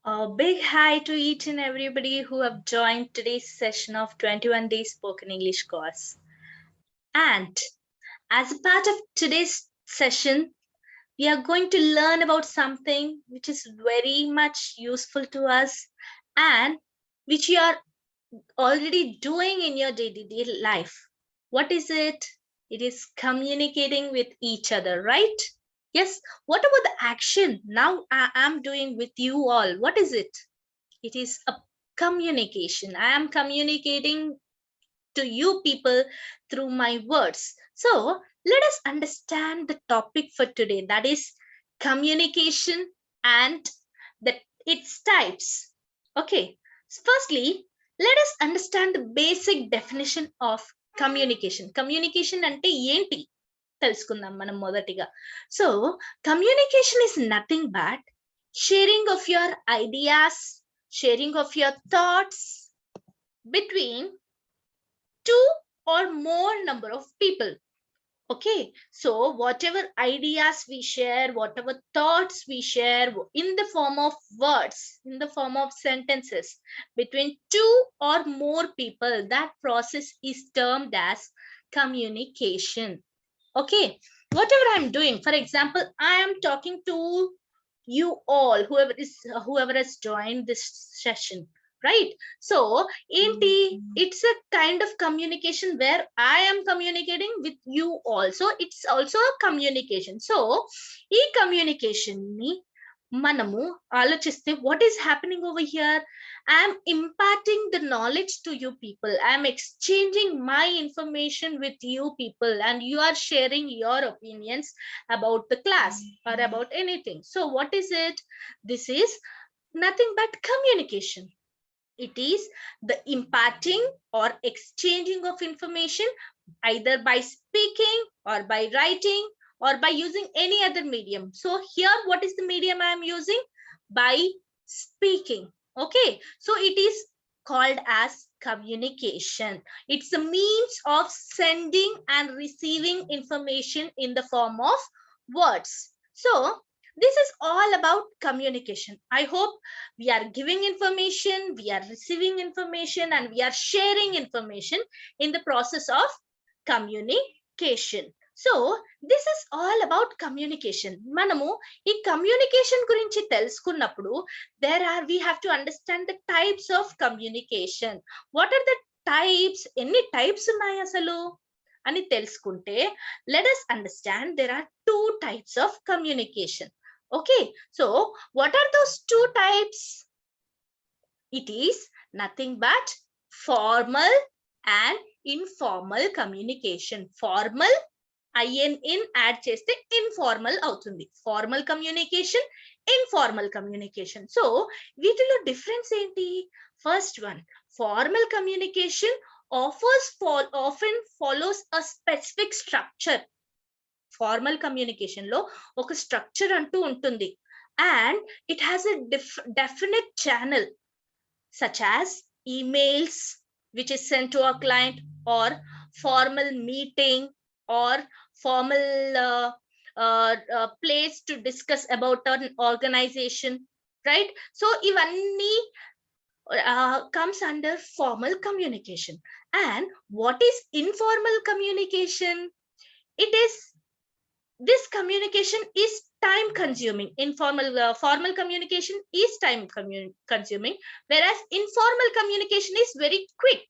A big hi to each and everybody who have joined today's session of 21 Days Spoken English course. And as a part of today's session, we are going to learn about something which is very much useful to us and which you are already doing in your day-to-day life. What is it? It is communicating with each other, right? Yes. What about the action now I am doing with you all? What is it? It is a communication. I am communicating to you people through my words. So let us understand the topic for today, that is communication and the its types. Okay, firstly, let us understand the basic definition of communication. Communication అంటే ఏంటి తెలుసుకుందాం మనం మొదటిగా. So communication is nothing but sharing of your ideas, sharing of your thoughts between two or more number of people. Okay, so whatever ideas we share, whatever thoughts we share in the form of words, in the form of sentences between two or more people, that process is termed as communication. Okay, whatever I'm doing, for example, I am talking to you all, whoever has joined this session, right? So enti it's a kind of communication where I am communicating with you all, so it's also a communication. So ee communication ni మనము ఆలోచిస్తే what is happening over here? I am imparting the knowledge to you people, I am exchanging my information with you people, and you are sharing your opinions about the class or about anything. So what is it? This is nothing but communication. It is the imparting or exchanging of information either by speaking or by writing or by using any other medium. So here, what is the medium I am using? By speaking. Okay, so it is called as communication. It's a means of sending and receiving information in the form of words. So this is all about communication. I hope we are giving information, we are receiving information, and we are sharing information in the process of communication. So this is all about communication. మనము ఈ communication గురించి తెలుసుకున్నప్పుడు we have to understand the types of communication. What are the types? ఎన్ని types ఉన్నాయి అసలు అని తెలుసుకుంటే, let us understand there are two types of communication. Okay, so what are those two types? It is nothing but formal and informal communication. Formal in add cheste informal అవుతుంది. Formal communication, informal communication. So వీటిలో difference ఏంటి? First one, formal communication often follows a specific structure. Formal communication లో ఒక structure అంటూ ఉంటుంది, and it has a definite channel such as emails which is sent to a client, or formal meeting, or formal place to discuss about an organization, right? So ivanni comes under formal communication. And what is informal communication? It is, this communication is time consuming. Formal communication is time consuming, whereas informal communication is very quick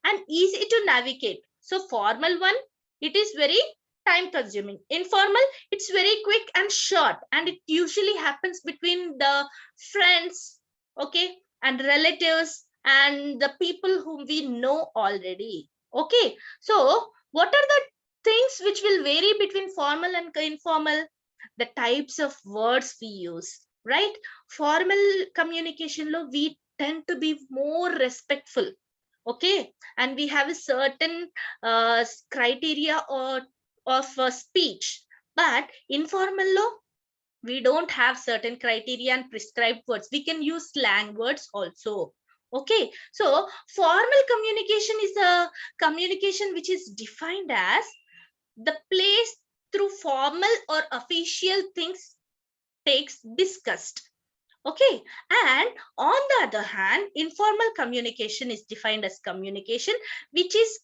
and easy to navigate. So formal one, it is very time consuming. Informal, it's very quick and short, and it usually happens between the friends, okay, and relatives and the people whom we know already. Okay, so what are the things which will vary between formal and informal? The types of words we use, right? Formal communication lo we tend to be more respectful, okay, and we have a certain criteria or of speech. But informal lo we don't have certain criteria and prescribed words, we can use slang words also. Okay, so formal communication is a communication which is defined as the place through formal or official things takes discussed. Okay, and on the other hand, informal communication is defined as communication which is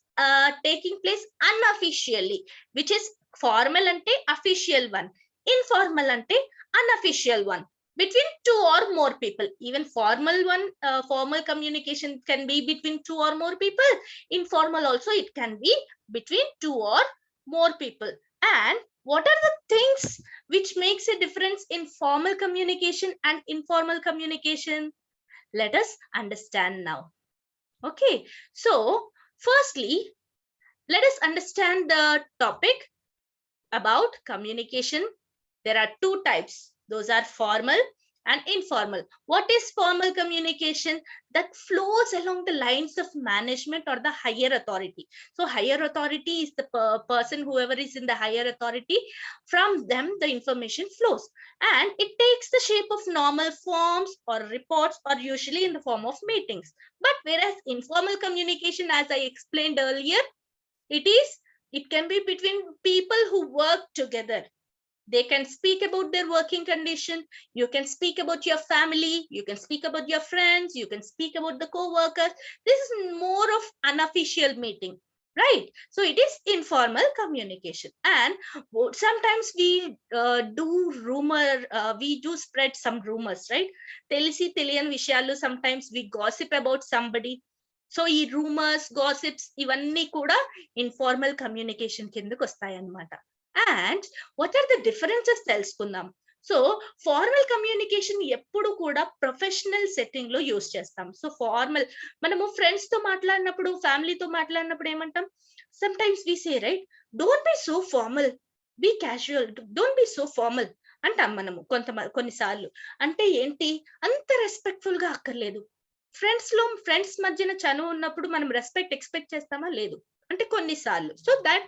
taking place unofficially, which is formal ante official one, informal ante unofficial one, between two or more people. Even formal one, formal communication can be between two or more people. Informal also it can be between two or more people. And what are the things which makes a difference in formal communication and informal communication? Let us understand now. Okay, so firstly, let us understand the topic about communication. There are two types. Those are formal and informal. What is formal communication? That flows along the lines of management or the higher authority. So higher authority is the person, whoever is in the higher authority, from them the information flows. And it takes the shape of normal forms or reports, or usually in the form of meetings. But whereas informal communication, as I explained earlier, it can be between people who work together. They can speak about their working condition. You can speak about your family. You can speak about your friends. You can speak about the co-workers. This is more of unofficial meeting, right? So it is informal communication. And sometimes we we do spread some rumors, right? Telisi teliyan vishayalu, sometimes we gossip about somebody. So ఈ rumours gossips ఇవన్నీ కూడా informal communication కిందకు వస్తాయి అన్నమాట. And what are the differences తెలుసుకుందాం. So formal communication ఎప్పుడు కూడా professional setting లో యూస్ చేస్తాం. సో ఫార్మల్, మనము ఫ్రెండ్స్ తో మాట్లాడినప్పుడు, ఫ్యామిలీతో మాట్లాడినప్పుడు ఏమంటాం? Sometimes we say, right, don't be so formal, be casual, don't be so formal అంటాం మనము కొన్నిసార్లు. అంటే ఏంటి, అంత రెస్పెక్ట్ఫుల్ గా అక్కర్లేదు. ఫ్రెండ్స్ మధ్యన చనువు ఉన్నప్పుడు మనం రెస్పెక్ట్ ఎక్స్పెక్ట్ చేస్తామా? లేదు. అంటే కొన్నిసార్లు. So that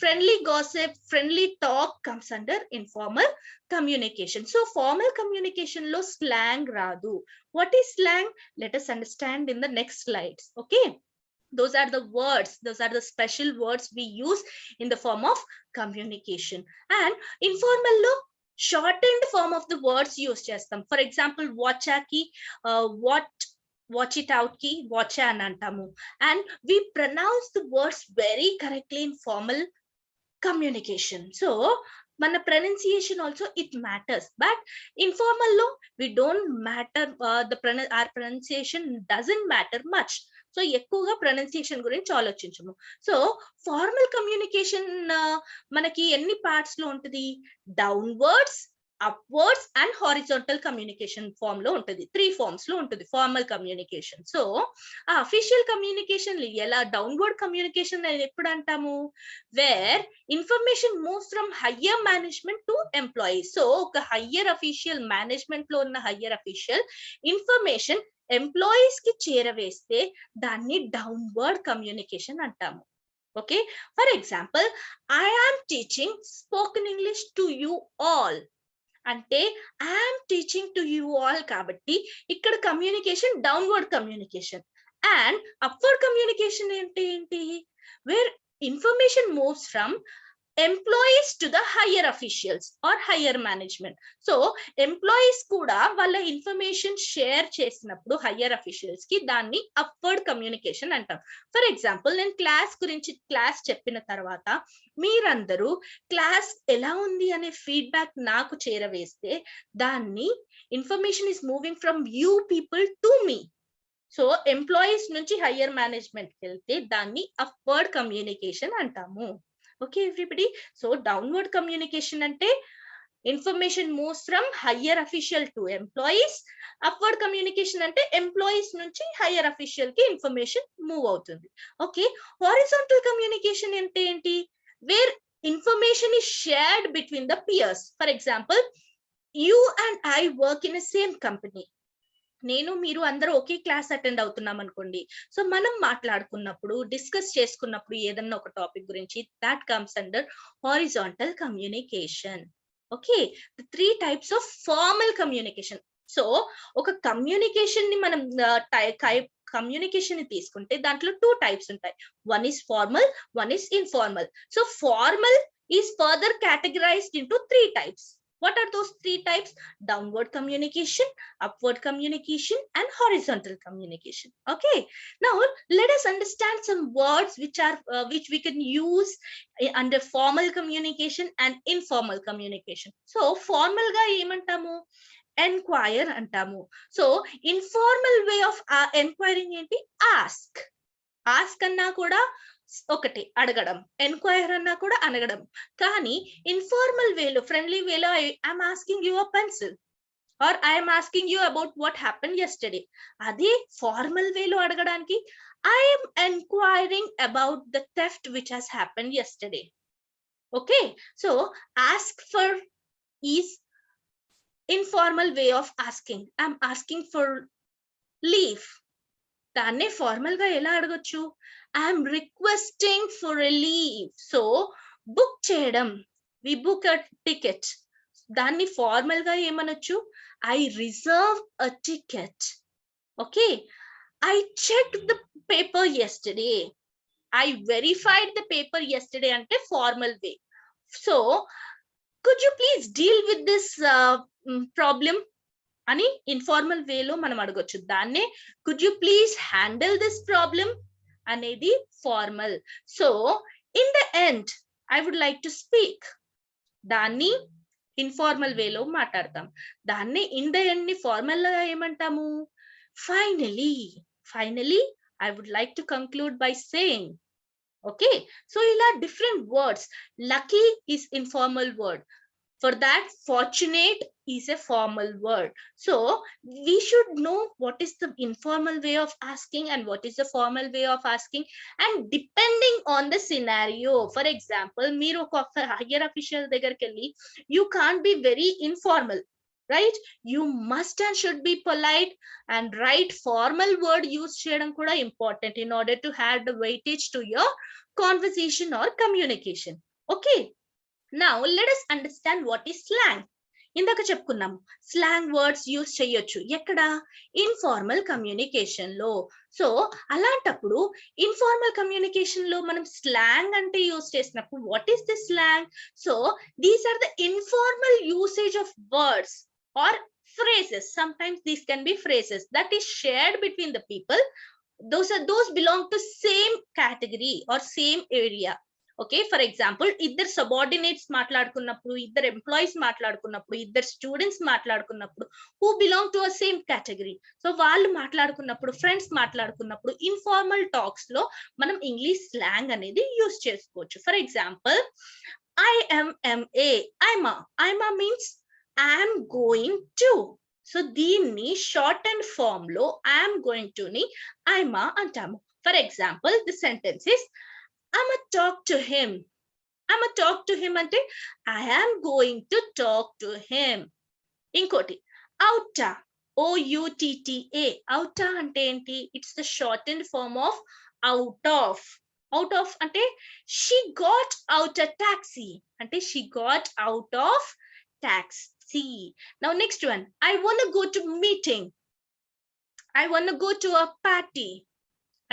friendly gossip, friendly talk comes under informal communication. So formal communication లో స్లాంగ్ రాదు. What is slang? Let us understand in the next slides. Okay, those are the words, those are the special words we use in the form of communication. And informal lo shortened form of the words use chestam. For example, watchaki, watch it out ki watcha అని అంటాము. And we pronounce the words very correctly in formal communication. So మన pronunciation also it matters, but informal lo we don't matter, our pronunciation doesn't matter much. So ఎక్కువగా pronunciation గురించి ఆలోచించము. So formal communication మనకి ఎన్ని parts లో ఉంటుంది? Downwards, upwards and horizontal communication form లో ఉంటుంది. 3 forms లో ఉంటుంది ఫార్మల్ కమ్యూనికేషన్. సో ఆ అఫీషియల్ కమ్యూనికేషన్ ఎలా డౌన్వర్డ్ కమ్యూనికేషన్ అనేది ఎప్పుడు అంటాము? Where information moves from higher management to employees. So ఒక హయ్యర్ అఫీషియల్ మేనేజ్మెంట్ లో ఉన్న హయ్యర్ అఫీషియల్ ఇన్ఫర్మేషన్ ఎంప్లాయీస్ కి చేరవేస్తే దాన్ని డౌన్వర్డ్ కమ్యూనికేషన్ అంటాము. Okay, for example, I am teaching spoken English to you all అంటే I'm teaching to you all కాబట్టి ఇక్కడ communication downward communication. And upward communication ఏంటి? Where information moves from employees to the higher officials or higher management. So employees కూడా వాళ్ళ information share చేసినప్పుడు higher officials కి దాన్ని upward communication అంటాం. For example, నేను క్లాస్ చెప్పిన తర్వాత మీరందరూ క్లాస్ ఎలా ఉంది అనే ఫీడ్బ్యాక్ నాకు చేరవేస్తే దాన్ని information is moving from you people to me. So employees నుంచి హయ్యర్ మేనేజ్మెంట్ కి వెళ్తే దాన్ని అప్వర్డ్ కమ్యూనికేషన్ అంటాము. Okay, everybody. So downward communication ante information moves from higher official to employees. Upward communication ante employees nunchi higher official ki information move avutundi. Okay, horizontal communication ante enti? Where information is shared between the peers. For example, you and I work in the same company. నేను మీరు అందరూ ఒకే class attend అవుతున్నాం అనుకోండి. So మనం మాట్లాడుకున్నప్పుడు, discuss చేసుకున్నప్పుడు ఏదన్నా ఒక టాపిక్ గురించి, that comes under horizontal communication. Okay, the 3 types of formal communication. So ఒక కమ్యూనికేషన్ ని మనం కమ్యూనికేషన్ ని తీసుకుంటే దాంట్లో 2 టైప్స్ ఉంటాయి. One is formal, one is informal. So formal is further categorised into 3 types. What are those three types? Downward communication, upward communication, and horizontal communication. Okay. Now let us understand some words which we can use under formal communication and informal communication. So formal ga emantamu? Enquire antamu. So informal way of enquiring enti? Ask. Ask అన్నా కూడా ఒకటి అడగడం, enquire అన్నా కూడా అడగడం. కానీ informal వేలో, friendly వేలో I'm asking you a pencil or I'm asking you about what happen yesterday. అదే ఫార్మల్ వేలో అడగడానికి I'm enquiring about the theft which has happen yesterday. Okay, so ask for is informal way of asking. I'm asking for leave. దాన్నే formal గా ఎలా అడగొచ్చు? I'm requesting for a leave. So book చేయడం, we book a ticket, దాన్ని formal గా ఏమనొచ్చు? I reserve a ticket. Okay, I check the paper yesterday, I verified the paper yesterday అంటే formal way. So could you please deal with this problem అని informal వేలో మనం అడగొచ్చు. దాన్నే could you please handle this problem అనేది formal. So in the end I would like to speak, దాన్ని informal వేలో మాట్లాడతాం. దాన్ని ఇన్ ద ఎండ్ ని ఫార్మల్ గా ఏమంటాము? Finally. Finally I would like to conclude by saying. Okay, so ఇలా different words. Lucky is informal word. For that, fortunate is a formal word. So we should know what is the informal way of asking and what is the formal way of asking, and depending on the scenario. For example, మీరు ఒక higher official దగ్గరికి వెళ్ళి, you can't be very informal, right? You must and should be polite, and right formal word use చేయడం కూడా important in order to add the weightage to your conversation or communication. Okay, now let us understand what is slang. ఇందాక చెప్పుకున్నాము slang words use చేయొచ్చు ఎక్కడ? Informal communication లో. So అలాంటప్పుడు informal communication లో మనం స్లాంగ్ అంటే యూస్ చేసినప్పుడు what is the slang? So these are the informal usage of words or phrases. Sometimes these can be phrases that is shared between the people. Those belong to same category or same area. Okay, for example, ఇద్దరు subordinates మాట్లాడుకున్నప్పుడు, ఇద్దరు employees మాట్లాడుకున్నప్పుడు, ఇద్దరు students మాట్లాడుకున్నప్పుడు, who belong to a same category. So వాళ్ళు మాట్లాడుకున్నప్పుడు, friends మాట్లాడుకున్నప్పుడు, informal talks లో మనం ఇంగ్లీష్ స్లాంగ్ అనేది యూస్ చేసుకోవచ్చు. For example, IMMA, IMA means I'm going to. So దీన్ని షార్ట్ అండ్ ఫార్మ్ లో ఐఎమ్ గోయింగ్ టు ని ఐమా అంటాము. For example, the sentence is I'm a talk to him. I'm a talk to him అంటే I am going to talk to him. ఇంకోటి, outa, OUTTA. outa అంటే ఏంటి? It's the shortened form of out of. Out of అంటే she got out a taxi అంటే she got out of taxi. Now next one, I want to go to meeting. I want to go to a party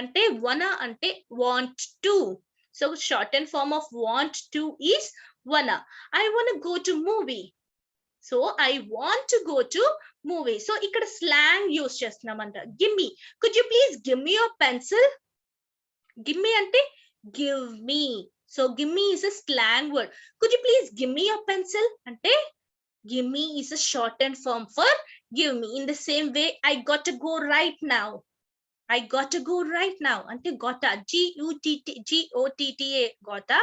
అంటే wanna అంటే want to. So shortened form of want to is wanna. I want to go to movie. So I want to go to movie. So ఇక్కడ slang use చేస్తున్నామంట. Give me. Could you please give me your pencil? Give me అంటే give me. So give me is a slang word. Could you please give me your pencil? అంటే give me is a shortened form for give me. In the same way, I got to go right now. I got to go right now. Ante gotta, Gotta, gotta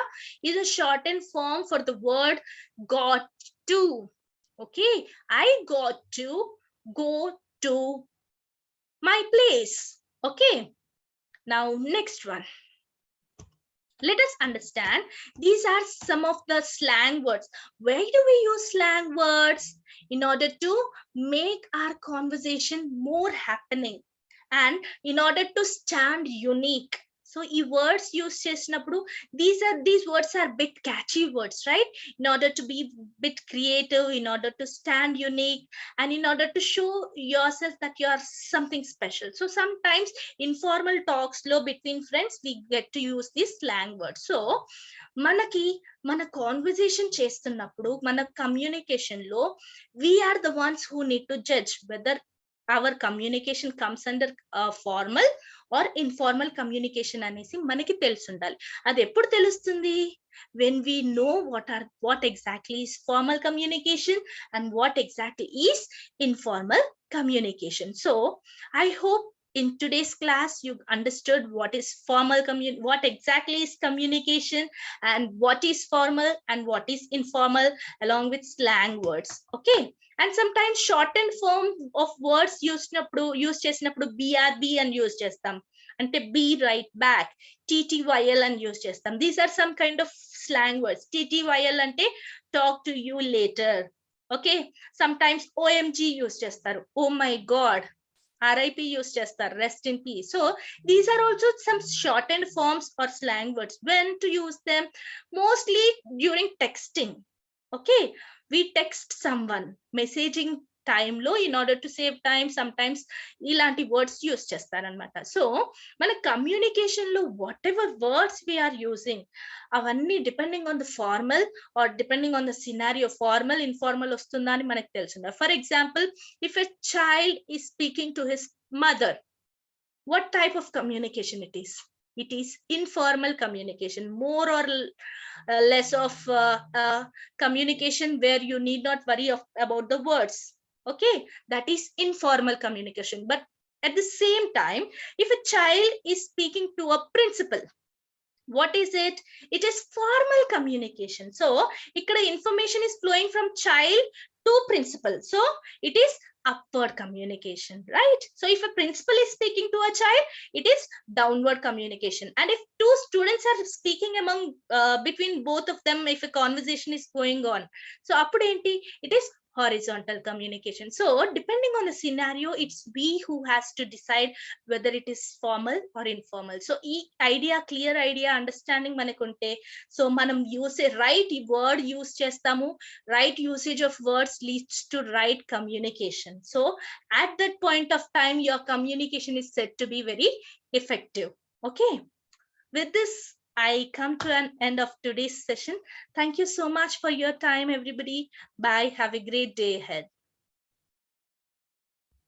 is a shortened form for the word got to. Okay, I got to go to my place. Okay, now next one. Let us understand, these are some of the slang words. Where do we use slang words? In order to make our conversation more happening and in order to stand unique. So ఈ words use చేసినప్పుడు these words are bit catchy words, right? In order to be bit creative, in order to stand unique, and in order to show yourself that you are something special. So sometimes informal talks లో between friends we get to use these slang words. So మనకి మన conversation చేస్తున్నప్పుడు మన కమ్యూనికేషన్ లో we are the ones who need to judge whether our communication comes under formal or informal communication అనేసి మనకి తెలుసుండాలి. అది ఎప్పుడు తెలుస్తుంది? when we know what exactly is formal communication and what exactly is informal communication. So I hope in today's class you understood what is what exactly is communication, and what is formal and what is informal, along with slang words. Okay, and sometimes shortened form of words use చేసినప్పుడు BRB అని use చేస్తాం, అంటే be right back, TTYL అని use చేస్తాం. These are some kind of slang words. TTYL అంటే talk to you later. Okay, sometimes OMG use చేస్తారు, oh my god. RIP use చేస్తారు, rest in peace. So these are also some shortened forms or slang words. When to use them? Mostly during texting. Okay, we text someone, messaging time లో in order to save time, sometimes ఇలాంటి words use చేస్తారనమాట. So మన కమ్యూనికేషన్ లో whatever words we are using, అవన్నీ depending on the formal or depending on the scenario, formal informal వస్తుందా అని మనకు తెలుసు. For example, if a child is speaking to his mother, what type of communication it is? It is informal communication, more or less of communication where you need not worry about the words. Okay, that is informal communication. But at the same time, if a child is speaking to a principal, what is it? It is formal communication. So ikkada information is flowing from child to principal, so it is upward communication, right? So if a principal is speaking to a child, it is downward communication. And if two students are speaking among between both of them, if a conversation is going on, so appudu enti, it is horizontal communication. So depending on the scenario, it's we who has to decide whether it is formal or informal. So clear idea understanding manakunte, so manam use a right word use chestamu, right usage of words leads to right communication. So at that point of time, your communication is said to be very effective. Okay, with this I come to an end of today's session. Thank you so much for your time, everybody. Bye. Have a great day ahead.